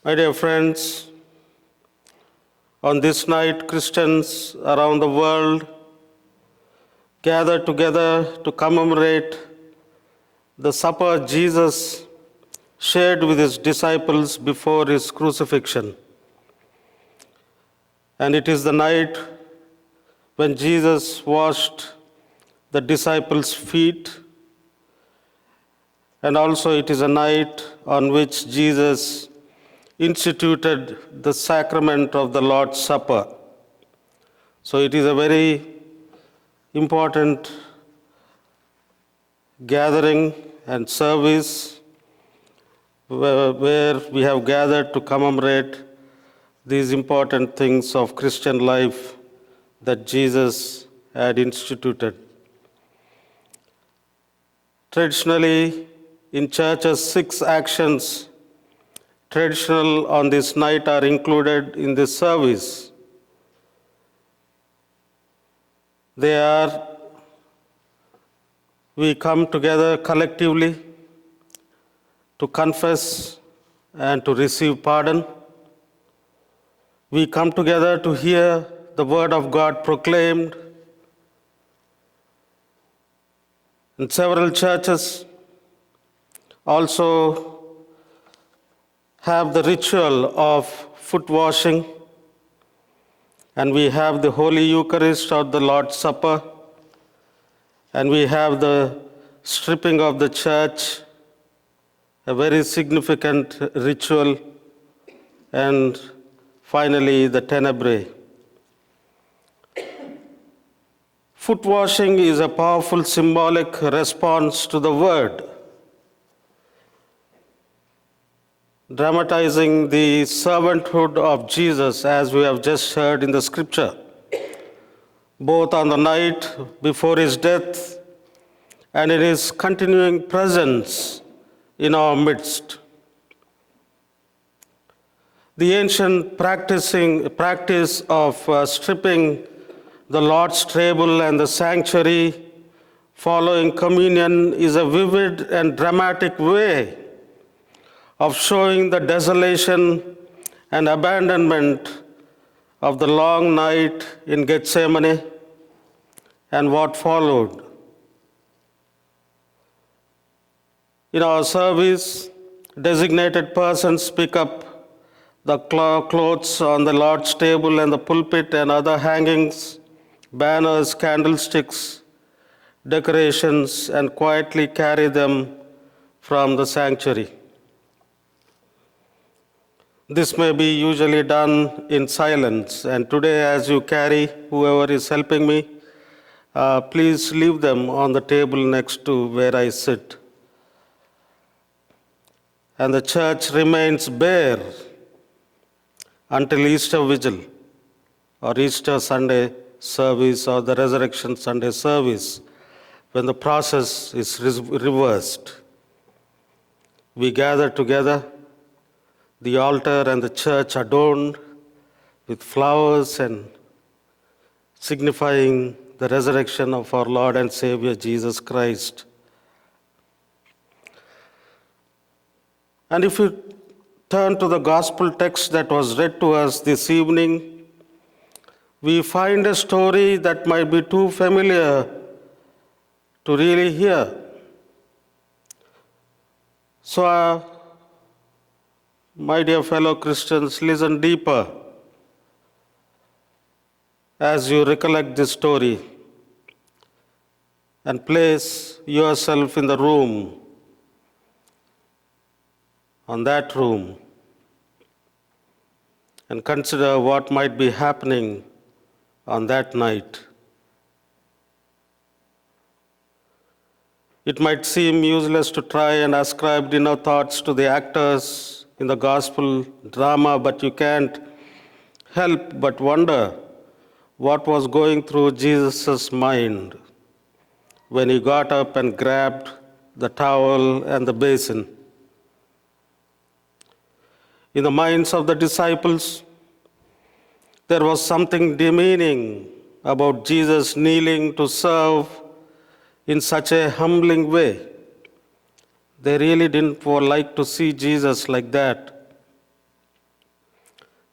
My dear friends, on this night, Christians around the world gather together to commemorate the supper Jesus shared with his disciples before his crucifixion. And it is the night when Jesus washed the disciples' feet, and also it is a night on which Jesus instituted the sacrament of the Lord's Supper. So it is a very important gathering and service where we have gathered to commemorate these important things of Christian life that Jesus had instituted. Traditionally, in churches, 6 actions traditional on this night are included in this service. They are: we come together collectively to confess and to receive pardon. We come together to hear the word of God proclaimed. In several churches also have the ritual of foot washing, and we have the Holy Eucharist or the Lord's Supper, and we have the stripping of the church, a very significant ritual, and finally the Tenebrae. Foot washing is a powerful symbolic response to the word, dramatizing the servanthood of Jesus, as we have just heard in the scripture, both on the night before his death and in his continuing presence in our midst. The ancient practice of stripping the Lord's table and the sanctuary following communion is a vivid and dramatic way of showing the desolation and abandonment of the long night in Gethsemane and what followed. In our service, designated persons pick up the clothes on the Lord's table and the pulpit and other hangings, banners, candlesticks, decorations, and quietly carry them from the sanctuary. This may be usually done in silence, and today, as you carry whoever is helping me, please leave them on the table next to where I sit. And the church remains bare until Easter Vigil or Easter Sunday service or the Resurrection Sunday service, when the process is reversed. We gather together, the altar and the church adorned with flowers and signifying the resurrection of our Lord and Savior Jesus Christ. And if you turn to the gospel text that was read to us this evening, we find a story that might be too familiar to really hear. So, my dear fellow Christians, listen deeper as you recollect this story and place yourself in the room, on that room, and consider what might be happening on that night. It might seem useless to try and ascribe inner thoughts to the actors in the gospel drama, but you can't help but wonder what was going through Jesus' mind when he got up and grabbed the towel and the basin. In the minds of the disciples, there was something demeaning about Jesus kneeling to serve in such a humbling way. They really didn't like to see Jesus like that.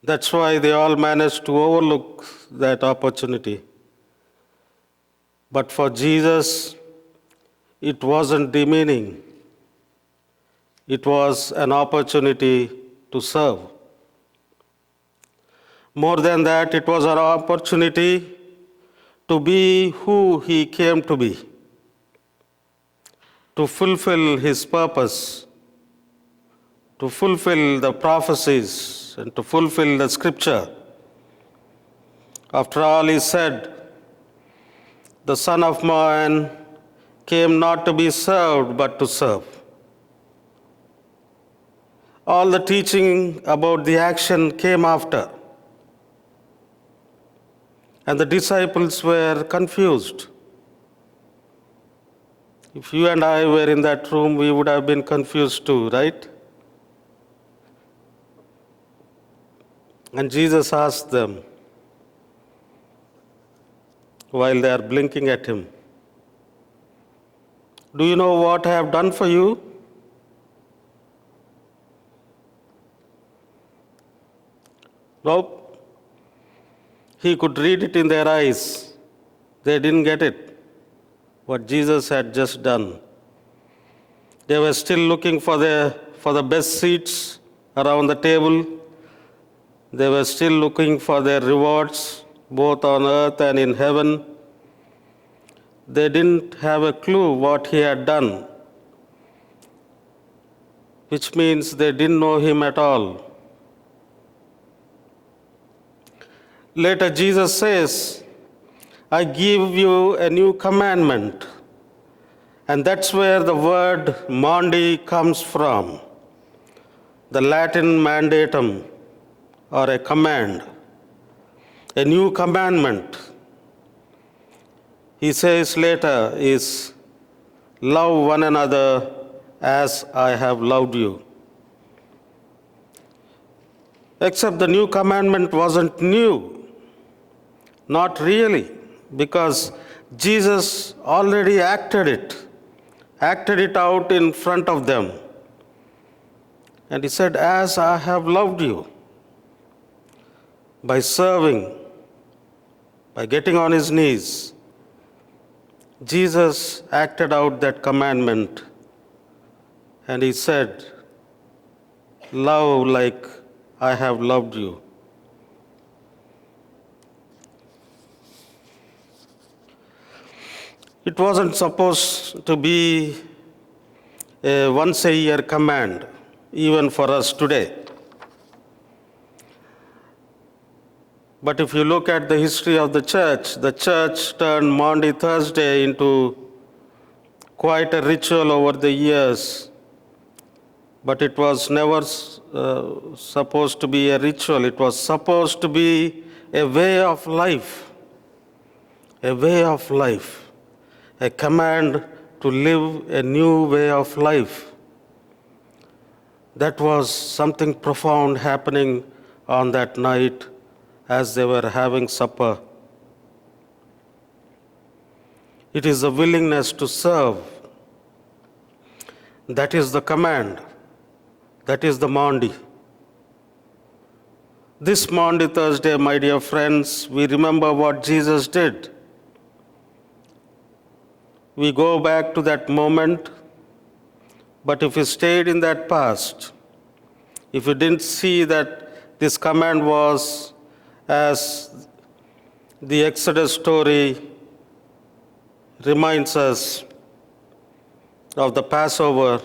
That's why they all managed to overlook that opportunity. But for Jesus, it wasn't demeaning. It was an opportunity to serve. More than that, it was an opportunity to be who he came to be, to fulfill his purpose, to fulfill the prophecies, and to fulfill the scripture. After all, he said, the Son of Man came not to be served, but to serve. All the teaching about the action came after. And the disciples were confused. If you and I were in that room, we would have been confused too, right? And Jesus asked them, while they are blinking at him, do you know what I have done for you? Nope. He could read it in their eyes. They didn't get it, what Jesus had just done. They were still looking for the best seats around the table. They were still looking for their rewards, both on earth and in heaven. They didn't have a clue what he had done, which means they didn't know him at all. Later, Jesus says, I give you a new commandment. And that's where the word mandi comes from, the Latin mandatum, or a command, a new commandment. He says later is, love one another as I have loved you. Except the new commandment wasn't new. Not really, because Jesus already acted it out in front of them. And he said, as I have loved you, by serving, by getting on his knees, Jesus acted out that commandment. And he said, love like I have loved you. It wasn't supposed to be a once-a-year command, even for us today. But if you look at the history of the church turned Maundy Thursday into quite a ritual over the years. But it was never supposed to be a ritual. It was supposed to be a way of life. A way of life. A command to live a new way of life. That was something profound happening on that night as they were having supper. It is the willingness to serve. That is the command. That is the Maundy. This Maundy Thursday, my dear friends, we remember what Jesus did. We go back to that moment, but if we stayed in that past, if we didn't see that this command was, as the Exodus story reminds us of the Passover,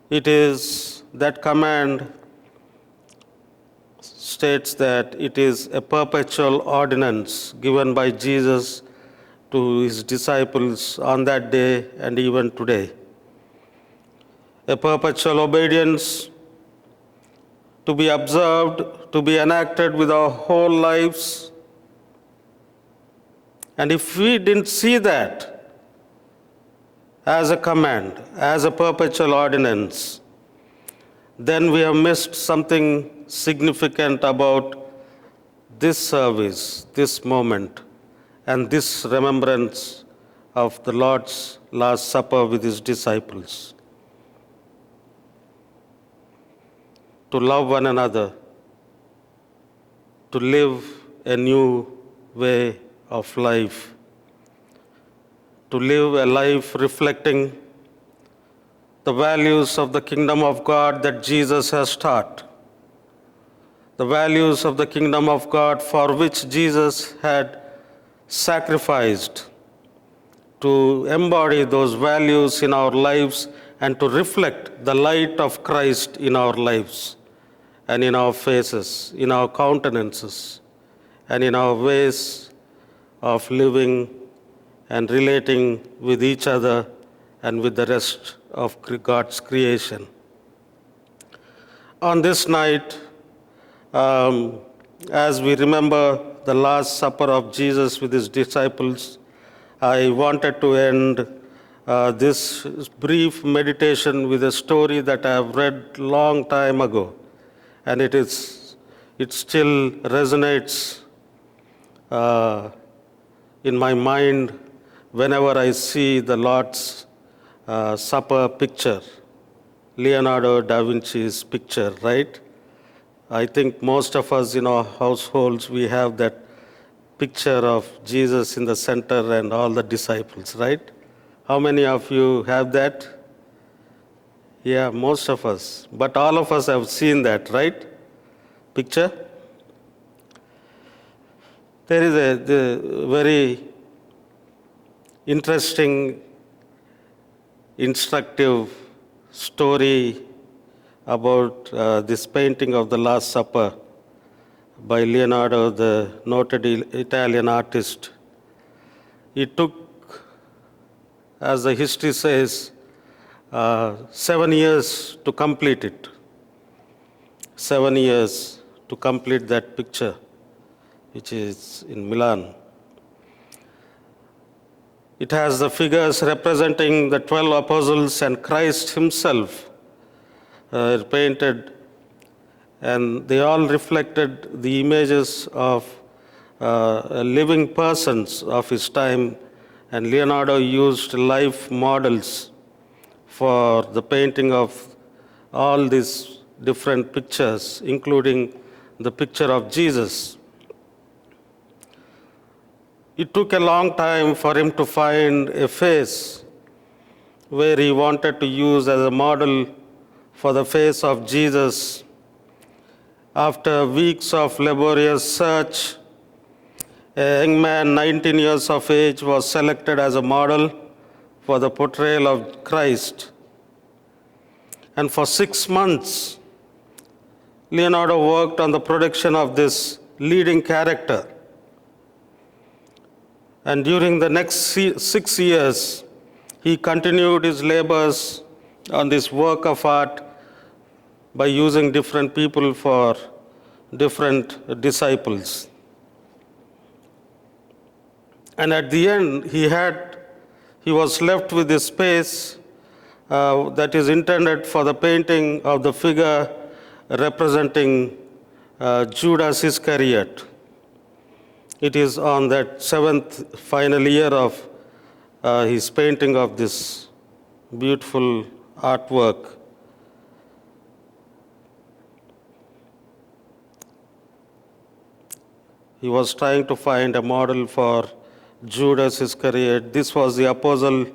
it is that command states that it is a perpetual ordinance given by Jesus to his disciples on that day and even today. A perpetual obedience to be observed, to be enacted with our whole lives. And if we didn't see that as a command, as a perpetual ordinance, then we have missed something significant about this service, this moment, and this remembrance of the Lord's Last Supper with his disciples. To love one another to live a new way of life, to live a life reflecting the values of the kingdom of God that Jesus has taught, the values of the kingdom of God for which Jesus had sacrificed, to embody those values in our lives and to reflect the light of Christ in our lives and in our faces, in our countenances, and in our ways of living and relating with each other and with the rest of God's creation. On this night, as we remember the Last Supper of Jesus with his disciples, I wanted to end this brief meditation with a story that I have read long time ago, and it still resonates in my mind whenever I see the Lord's Supper picture, Leonardo da Vinci's picture, right? I think most of us in our households, we have that picture of Jesus in the center and all the disciples, right? How many of you have that? Yeah, most of us. But all of us have seen that, right? Picture? There is a very interesting, instructive story about this painting of the Last Supper by Leonardo, the noted Italian artist. It took, as the history says, 7 years to complete it. 7 years to complete that picture, which is in Milan. It has the figures representing the 12 apostles and Christ himself painted, and they all reflected the images of living persons of his time, and Leonardo used life models for the painting of all these different pictures, including the picture of Jesus. It took a long time for him to find a face where he wanted to use as a model for the face of Jesus. After weeks of laborious search, a young man, 19 years of age, was selected as a model for the portrayal of Christ. And for 6 months, Leonardo worked on the production of this leading character. And during the next 6 years, he continued his labors on this work of art by using different people for different disciples. And at the end, he was left with this space that is intended for the painting of the figure representing Judas Iscariot. It is on that 7th final year of his painting of this beautiful artwork. He was trying to find a model for Judas Iscariot. This was the apostle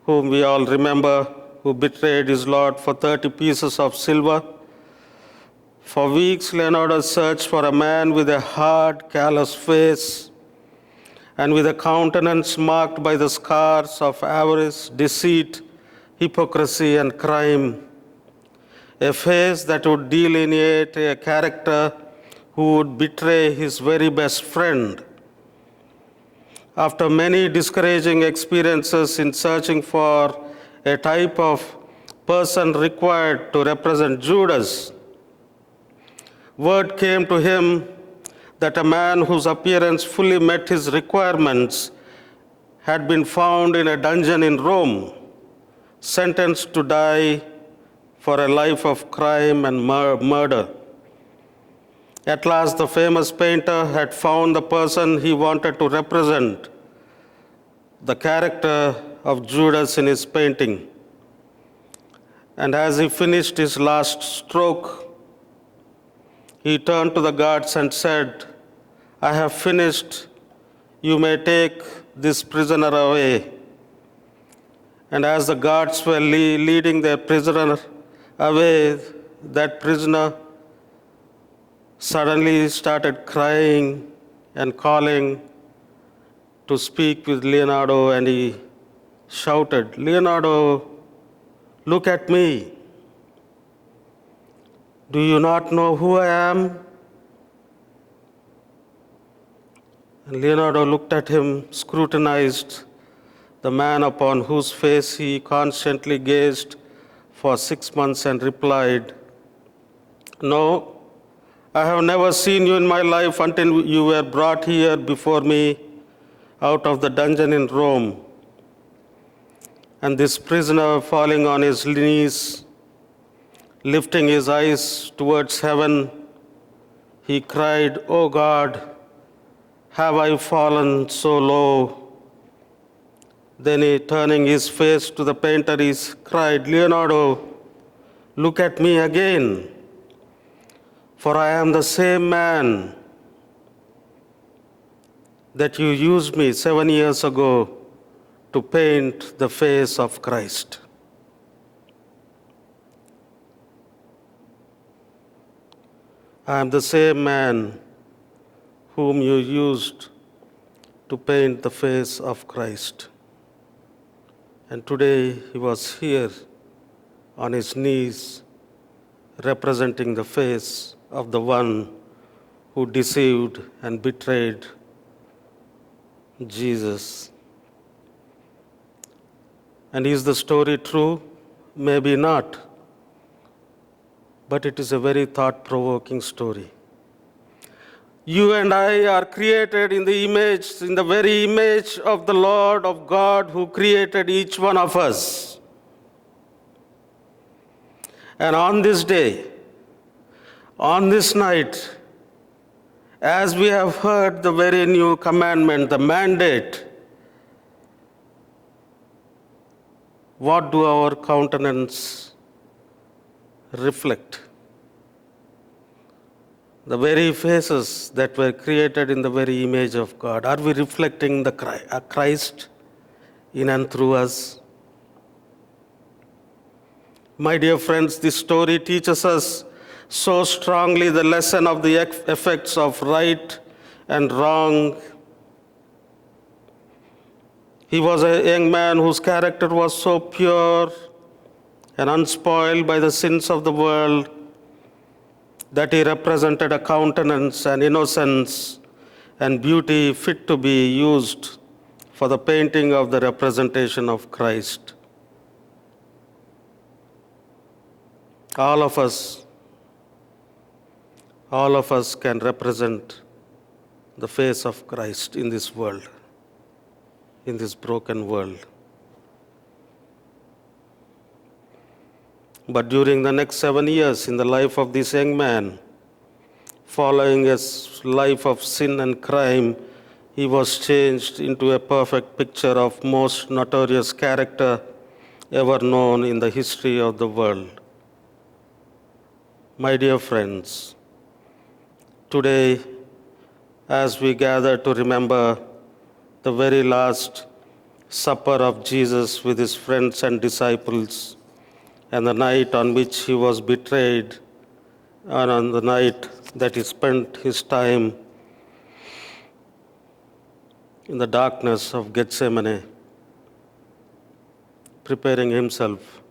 whom we all remember, who betrayed his Lord for 30 pieces of silver. For weeks, Leonardo searched for a man with a hard, callous face and with a countenance marked by the scars of avarice, deceit, hypocrisy, and crime. A face that would delineate a character who would betray his very best friend. After many discouraging experiences in searching for a type of person required to represent Judas, word came to him that a man whose appearance fully met his requirements had been found in a dungeon in Rome, sentenced to die for a life of crime and murder. At last, the famous painter had found the person he wanted to represent, the character of Judas in his painting. And as he finished his last stroke, He turned to the guards and said, I have finished. You may take this prisoner away. And as the guards were leading their prisoner away, that prisoner suddenly started crying and calling to speak with Leonardo, and he shouted, Leonardo, look at me. Do you not know who I am? And Leonardo looked at him, scrutinized the man upon whose face he constantly gazed for 6 months, and replied, No, I have never seen you in my life until you were brought here before me out of the dungeon in Rome. And this prisoner, falling on his knees, lifting his eyes towards heaven, he cried, O God, have I fallen so low? Then he, turning his face to the painter, he cried, Leonardo, look at me again, for I am the same man that you used me 7 years ago to paint the face of Christ. I am the same man whom you used to paint the face of Christ. And today he was here on his knees, representing the face of the one who deceived and betrayed Jesus. And is the story true? Maybe not. But it is a very thought-provoking story. You and I are created in the very image of the Lord, of God, who created each one of us. And on this day, on this night, as we have heard the very new commandment, the mandate, what do our countenance reflect? The very faces that were created in the very image of God. Are we reflecting the Christ in and through us? My dear friends, this story teaches us so strongly the lesson of the effects of right and wrong. He was a young man whose character was so pure and unspoiled by the sins of the world that he represented a countenance and innocence and beauty fit to be used for the painting of the representation of Christ. All of us can represent the face of Christ in this world, in this broken world. But during the next 7 years in the life of this young man, following a life of sin and crime, he was changed into a perfect picture of most notorious character ever known in the history of the world. My dear friends, today, as we gather to remember the very last supper of Jesus with his friends and disciples, and the night on which he was betrayed, and on the night that he spent his time in the darkness of Gethsemane, preparing himself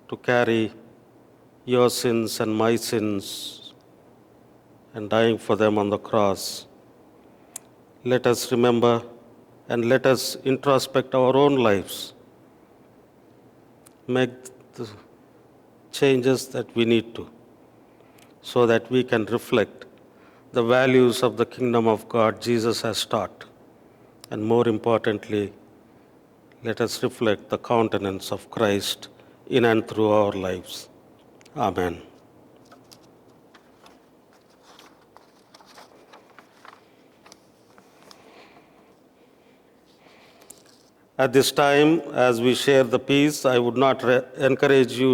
to carry your sins and my sins and dying for them on the cross. Let us remember and let us introspect our own lives. Make the changes that we need to, so that we can reflect the values of the kingdom of God Jesus has taught. And more importantly, let us reflect the countenance of Christ in and through our lives. Amen. At this time, as we share the peace, I would not encourage you